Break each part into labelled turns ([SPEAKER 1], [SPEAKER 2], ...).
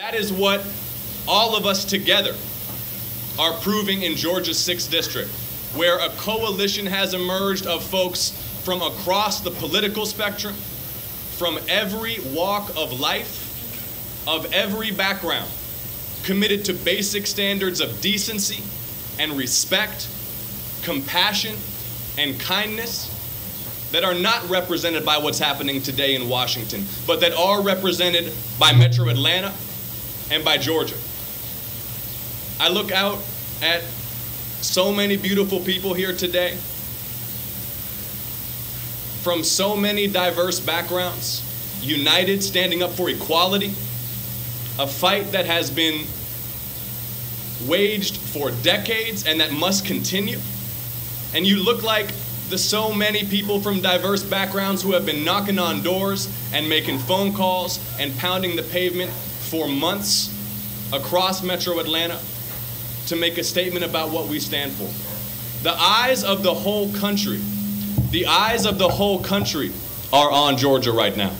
[SPEAKER 1] That is what all of us together are proving in Georgia's 6th District, where a coalition has emerged of folks from across the political spectrum, from every walk of life, of every background, committed to basic standards of decency and respect, compassion and kindness that are not represented by what's happening today in Washington, but that are represented by Metro Atlanta and by Georgia. I look out at so many beautiful people here today from so many diverse backgrounds, united, standing up for equality, a fight that has been waged for decades and that must continue. And you look like the so many people from diverse backgrounds who have been knocking on doors and making phone calls and pounding the pavement for months across Metro Atlanta to make a statement about what we stand for. The eyes of the whole country, are on Georgia right now.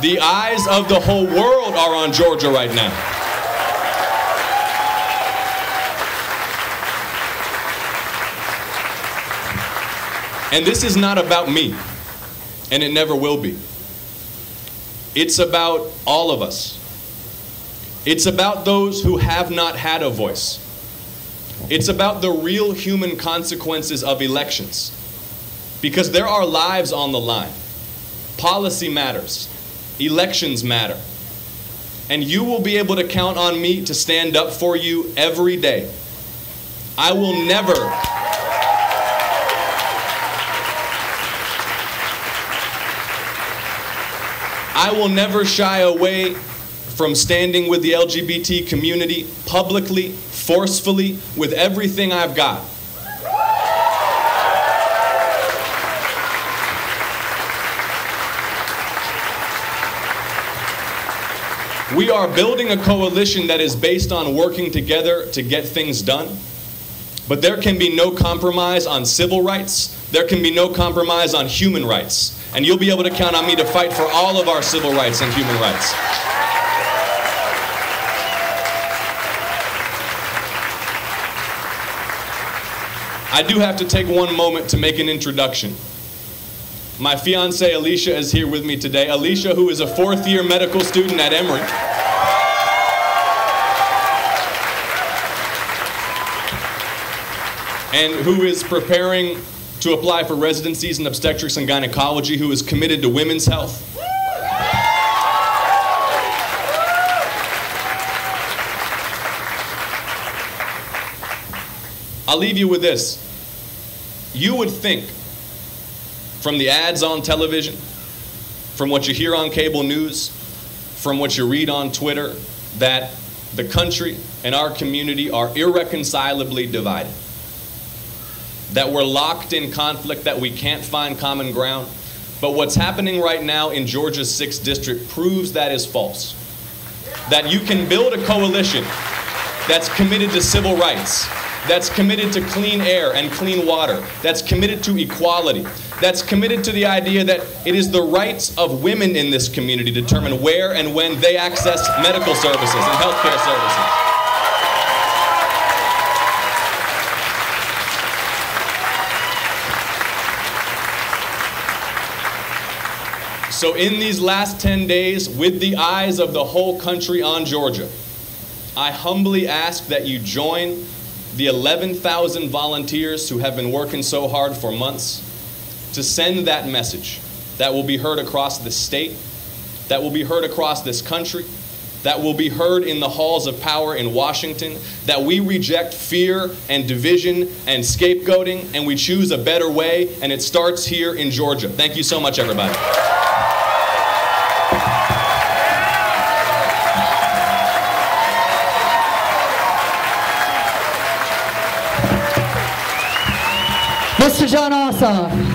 [SPEAKER 1] The eyes of the whole world are on Georgia right now. And this is not about me, and it never will be. It's about all of us. It's about those who have not had a voice. It's about the real human consequences of elections, because there are lives on the line. Policy matters. Elections matter. And you will be able to count on me to stand up for you every day. I will never shy away from standing with the LGBT community publicly, forcefully, with everything I've got. We are building a coalition that is based on working together to get things done. But there can be no compromise on civil rights. There can be no compromise on human rights. And you'll be able to count on me to fight for all of our civil rights and human rights. I do have to take one moment to make an introduction. My fiancée Alicia is here with me today. Alicia, who is a 4th-year medical student at Emory. And who is preparing to apply for residencies in obstetrics and gynecology, who is committed to women's health. I'll leave you with this. You would think, from the ads on television, from what you hear on cable news, from what you read on Twitter, that the country and our community are irreconcilably divided. That we're locked in conflict, that we can't find common ground. But what's happening right now in Georgia's 6th District proves that is false. That you can build a coalition that's committed to civil rights, that's committed to clean air and clean water, that's committed to equality, that's committed to the idea that it is the rights of women in this community to determine where and when they access medical services and healthcare services. So in these last 10 days, with the eyes of the whole country on Georgia, I humbly ask that you join the 11,000 volunteers who have been working so hard for months to send that message that will be heard across the state, that will be heard across this country, that will be heard in the halls of power in Washington, that we reject fear and division and scapegoating, and we choose a better way, and it starts here in Georgia. Thank you so much, everybody.
[SPEAKER 2] Mr. Jon Ossoff.